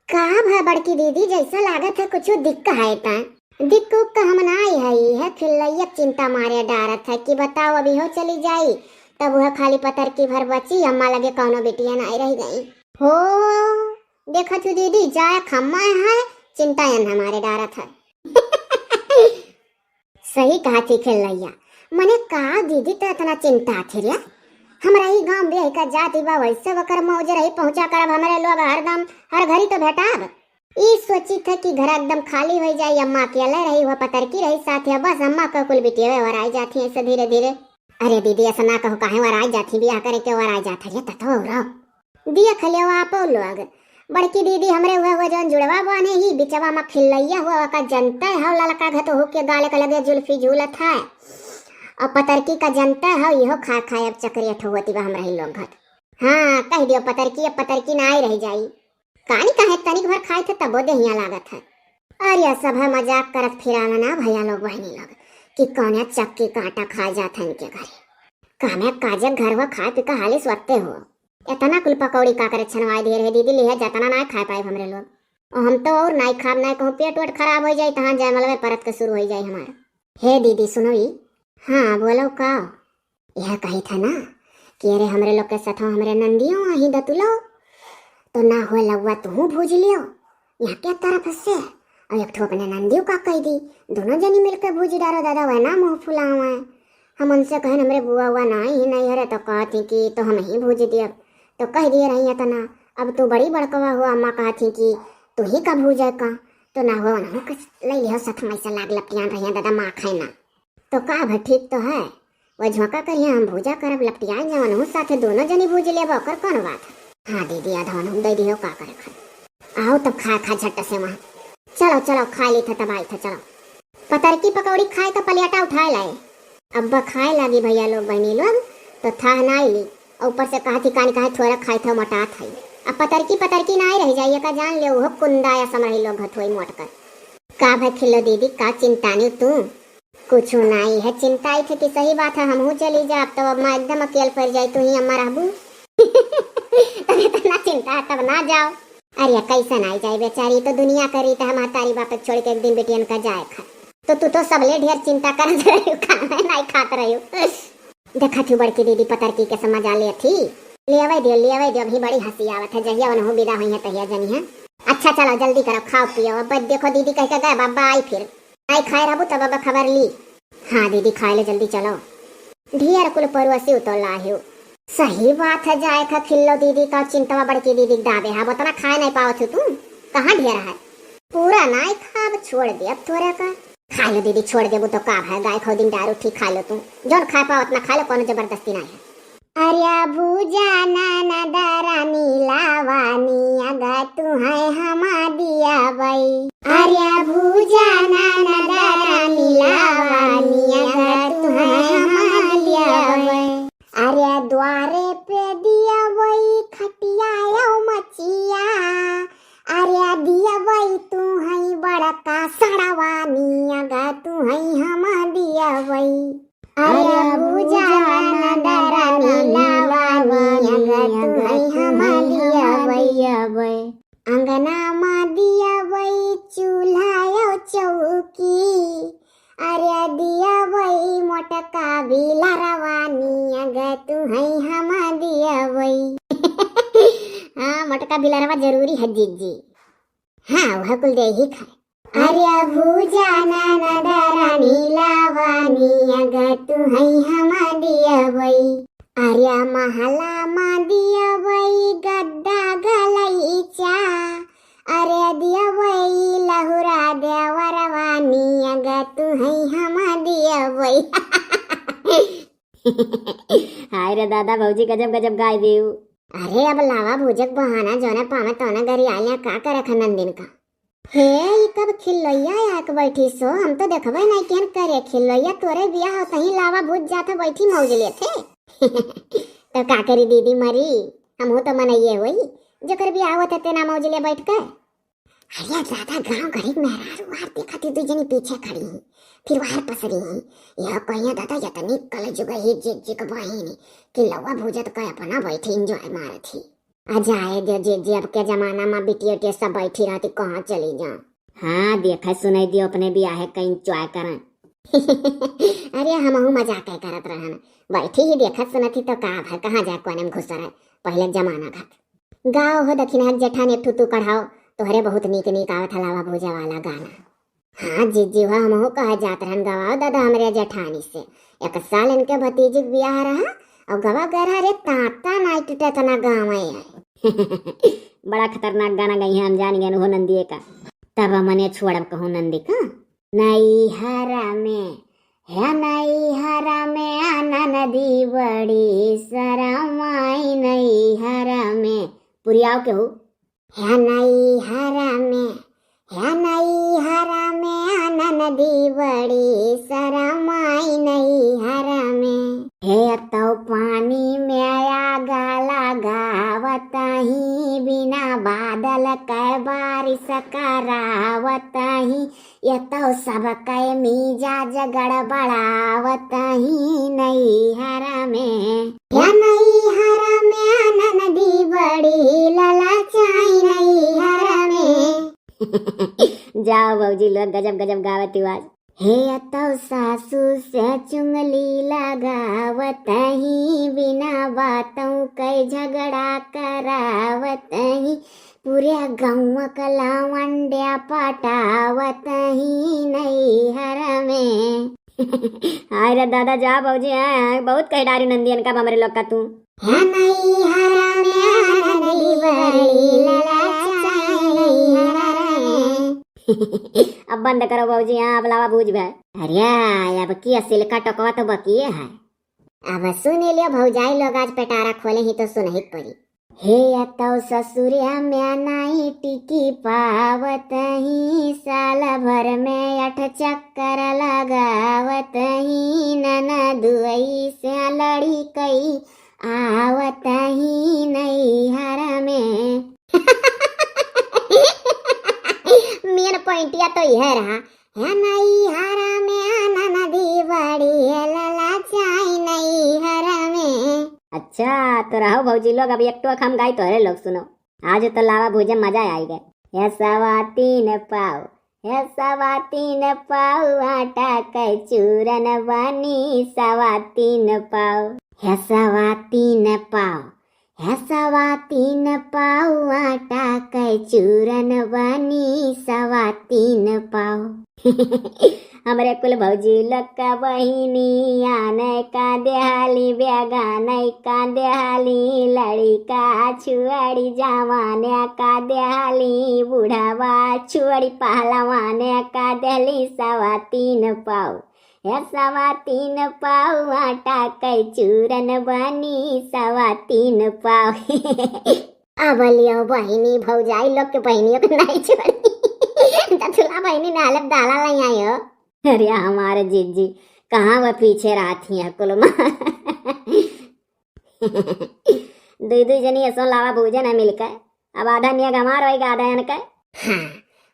का भा बड़की दीदी जैसा लागत है कुछ दिक्क है ता दिक्क उक्क हम ना है खिलैया चिंता मारे डारत है कि बताओ अभी हो चली जाई तब वह खाली पतर की भर बची अम्मा लगे कौनो बिटिया नहीं रह गई हो। देखा तू दीदी जाए खम्मा है चिंता हमारे डारत है सही कहा थी खिलैया मने का दीदी तो इतना चिंता थी रे हमरा ही गांव में का जाति बा वैसे वकर मौज रही पहुंचा करब हमारे लोग हरदम हर घड़ी तो भेटाब ई सोची थे कि घर एकदम खाली हो जाए अम्मा अकेले रही वह पतर की रही साथ है बस अम्मा का कुल बिटिया वर आई जाती ऐसे धीरे धीरे। अरे दीदी ऐसा ना कहो काहे वर आई जाती बियाह करे के वर आई जाती है ततो रहो दिया खले आप लोग बड़की दीदी हमरे हुए जौन जुड़वा बने ही बिचवा में खिलैया हुआ का जनता है ललका घत हो के गाले का लगे जुल्फी झूलत है और पतरकी का जनता है यहो खा खा अब चक्री ठोती बा हमरा ही लोग घट। हाँ कह दियो पतरकी ना आई रह जाई कानी काहे तनिक भर खाए थे तबो देहिया लागत है। अरे सब है मजाक करत फिराना ना भैया लोग बहनी लोग कि कौन चक्की काटा खा जात है इनके घरे कामे काजक घर वो खाए पी का हाली स्वत्ते हो इतना कुल पकौड़ी का करे छनवाई दे रहे दीदी लिया जतना ना खाए पाए हमरे लोग और हम तो और नहीं खाब नहीं कहूँ पेट वेट खराब हो जाए तहाँ जाए मतलब परत के शुरू हो जाए हमारा। हे दीदी सुनो ही हाँ बोलो का यह कही था ना कि अरे हमरे लोग के साथ हमरे नंदियों वहीं दतुलो तो ना हो लगवा तू भूज लियो यहाँ क्या तरफ से और एक ठो अपने नंदियों का कह दी दोनों जनी मिलकर भूज डारो दादा वह ना मुँह फुला हुआ है। हम उनसे कहे हमरे बुआ हुआ ना ही नहीं हरे तो कहती कि तो हम ही भूज दिए तो कह दिए रही तना अब तू बड़ी बड़कवा हुआ अम्मा कहती कि तू ही का भूजे का तो ना हो ना ले लियो सथ में से लाग लपटियान रही दादा माँ खाए ना तो का भाई ठीक तो है वह झोंका करिए हम भूजा करब लपटिया जवन हूँ साथे दोनों जनी भूज ले ओकर कौन बात है। हाँ दीदी आधा हम दे दियो का करे खा आओ तब खा खा झट से वहाँ चलो चलो खा ली था तब आई था चलो पतर की पकौड़ी खाए तो पलियाटा उठाए लाए अब्बा खाए लगी भैया लोग बहनी लोग तो था ना ली ऊपर से कहा थी कानी कहा थोड़ा खाए था मोटा था अब पतर की ना ही रह जाइए का जान ले वो कुंदा या समझ लोग हथोई मोट कर का भाई खिलो दीदी का चिंता नहीं तू कुछ नहीं है चिंता ही थे कि सही बात है हम चली जा अब तो अम्मा एकदम अकेले पड़ जाए तू ही अम्मा रहबू तब इतना चिंता है तब ना जाओ। अरे कैसा नहीं जाए बेचारी तो दुनिया करी तो हमारे तारी बाप छोड़ के एक दिन बेटियन का जाए खा तो तू तो सबले ढेर चिंता कर रही खाना नहीं खात रही देखा थी बड़की दीदी पतर की के समझ आ ले थी ले आवे दियो अभी बड़ी हंसी आवत है जहिया उन्हों विदा हुई है तहिया जनी है। अच्छा चलो जल्दी करो खाओ पियो अब देखो दीदी कह के गए बाबा आई फिर आई खाए रहबू तब अब खबर ली। हाँ दीदी खाए ले जल्दी चलो ढेर कुल परवसी उतर लाहियो सही बात है जाए था खिल्लो दीदी का चिंतवा बड़की दीदी दाबे है उतना खाए नहीं पाओ तुम कहाँ ढेर है पूरा नहीं खा छोड़ दे अब थोड़ा का खा लो दीदी छोड़ देबू तो का है गाय खो दिन दारू ठीक खा लो तुम जो खा पाओ उतना खा लो कोनो जबरदस्ती नहीं है। अरे भूजा नाना दारानी लावानी अगर तू है हमा दिया बई अरे भूजा नाना दारानी लावानी अगर तू है हमा दिया बई अरे द्वारे पे दिया बई खटिया मचिया अरे दिया बई तू है बड़का सड़वानी अगर तू है हमा दिया बई अरे भूजा नाना दारानी लावानी अगर तू है हमा दिया बई अंगना मा दिया बई चूल्हा चौकी अरे दिया बई मोटका बिला रवानी अगर तू है हमा दिया बई हाँ मोटका बिला रवा जरूरी है जीजी हाँ वह कुल दे ही खाए। अरे भूजा नाना दारानी लावानी अगर तू है हमा दिया बई अरे महला मा दिया बई गद्दा गलईचा अरे दिया बई लहुरा देवरवानी अगर तू है हमा दिया बई हाय रे दादा भौजी गजब गजब गाय दियो। अरे अब लावा भूजक बहाना जोना पावे तोना गरी आलिया का करे खनंदिन का हे ई कब खिलैया आके बैठी सो हम तो देखबे नहीं केन करे खिलैया तोरे बियाह सही लावा भूज जाता बैठी मौज लेते तो का करी दीदी मरी हम हो तो मनइए होई जकर बियाह होते तेना मौज ले बैठ के। अरे दादा गांव गरीब मेहरारू आर देखती दू जनी पीछे खड़ी ही फिर बाहर पसरी ही यह कहिया दादा यतनी कल जुग ही जिग जिग बहिनी कि लवा भूजत का अपना बैठी एंजॉय मारत ही आ जाए दे जी अब के जमाना में बिटिया उटिया सब बैठी रहती कहाँ चली जाऊं। हाँ देखा सुनाई दियो अपने भी आहे कहीं एंजॉय करन। अरे हमहू मजाक करत रहन, बैठी ही देखत सुनती तो का भाई कहाँ जाए कोने में घुस रहे पहले जमाना घात। गाओ हो दक्षिण हक जेठान एक तू कढ़ाओ तोहरे बहुत नीक नीक आवत हलावा भूजा वाला गाना। हाँ जीजी वह हमहू कहा जात रहन गवाओ दादा हमरे जेठानी से। एक साल इनके भतीजी के ब्याह रहा और गवा गरा रे ताता नाइट तना गाँव है। बड़ा खतरनाक गाना गई है हम जान गए हो नंदी का। तब मने छोड़ब कहूँ नंदी का नई हरा में है नई हरा में आना नदी बड़ी शरमाई नई हरा में पुरियाओ के हो है नई हरा में है नई हरा में आना नदी बड़ी शरमाई नई हरा में है तो पानी में आगा लगावत ही बिना बादल कै बारिश करावत ही ये तो सब कै मिजाज गड़बड़ावत ही नई हरा में या नई हरा में आना नदी बड़ी ललचाई नई हरा में। जाओ भौजी लोग गजब गजब गावती आवाज। हे तो सासू से चुंगली लगावत ही बिना बातों कई झगड़ा करावत ही पूरे गाँव कला वंड्या पटावत ही नई हरा में। हाय रे दादा जा भौजी है बहुत कह डारी नंदियन का हमरे लोग का तू है नई हरा में नदी बड़ी ललचाई नई हरा में। अब बंद करो भौजी यहाँ अब लावा बूझ भाई। अरे अब की सिल्का टकवा तो बकिए है। अब सुन लियो भौजाई लोग आज पेटारा खोले ही तो सुन ही पड़ी। हे तो ससुरिया में नाई टिकी पावत ही साल भर में 8 चक्कर लगावत ही ननदुई से लड़ी कई आवत ही नई हरा में। मेन पॉइंटिया तो यह रहा है नई हरा में आना नदी बड़ी है ललचाई नई हरा में। अच्छा तो रहो भौजी लोग अब एक टोक हम गाई तो अरे लोग सुनो आज तो लावा भूजे मजा आई गए। ये सवा तीन पाव आटा कै चूरन बनी सवा तीन पाव है सवा तीन पाव आटा कै चूरन बनी सवा तीन पाव। हमरे कुल भौजी लोग का बहिनी आने का देहाली बेगाने का देहाली लड़का छुआड़ी जवाने का देहाली बुढ़ावा छुआड़ी पहलवाने का देहली सवा तीन पाव है सवा तीन पाव आटा कै चूरन बनी सवा तीन पाव। अब लियो बहिनी भौजाई लोग के बहिनियों को नहीं छोड़ी दथुला बहिनी ने अलग डाला नहीं आयो। अरे हमारे जीजी कहाँ वह पीछे राती है कुल दो जनी ऐसा लावा भूजे न मिलकर अब आधा नियग हमार होएगा आधा इनका। हाँ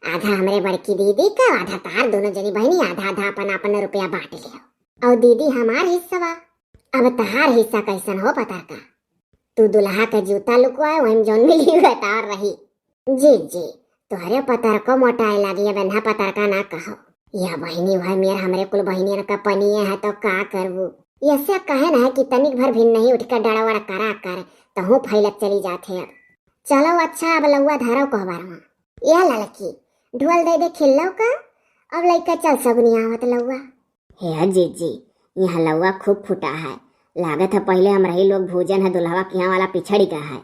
आधा हमरे बड़की दीदी का आधा तार दोनों जनी बहनी आधा आधा अपन रुपया बांट लियो और दीदी हमार हिस्सा। अब तहार हिस्सा कैसन हो पता का तू दुल्हा का जूता लुकवाए वही जौन मिली तार रही। जी तुहरे पतर को मोटाई लगी है बन्हा पतर का ना कहो यह बहनी भाई मेरा हमरे कुल बहनी का पनिया है तो का करबू ऐसे कहे ना है कि तनिक भर भी नहीं उठकर डड़ा वड़ा करा कर तो हूँ फैलत चली जाते। अब चलो अच्छा अब लौआ धारो कहबार यह लड़की ढोल दे दे खिल्लो का अब लड़का चल सगुनी आवत लौआ। हे जीजी यहाँ लौआ खूब फूटा है लागत है पहले हम रही लोग भोजन है दुल्हवा किया वाला पिछड़ी का है।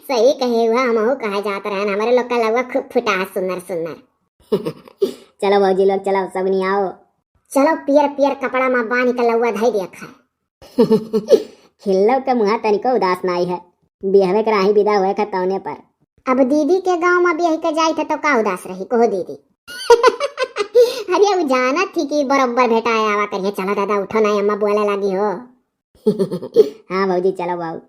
सही कहे हुआ हम कहा जाता रहे हमारे लोग का लौआ खूब फूटा है सुंदर। चलो भौजी लोग चलो सगुनी आओ चलो पियर कपड़ा में बांध के लौआ धई दिया खाए। खिल्लो के मुँह तनिको उदास नाई है बिहवे के राही विदा हुए तौने पर। अब दीदी के गांव में बिह के जाई थे तो का उदास रही कहो दीदी। अरे वो जाना थी कि बराबर भेटा आवा करिए। चलो दादा उठो ना अम्मा बोले लगी हो। हाँ भौजी चलो बाबू।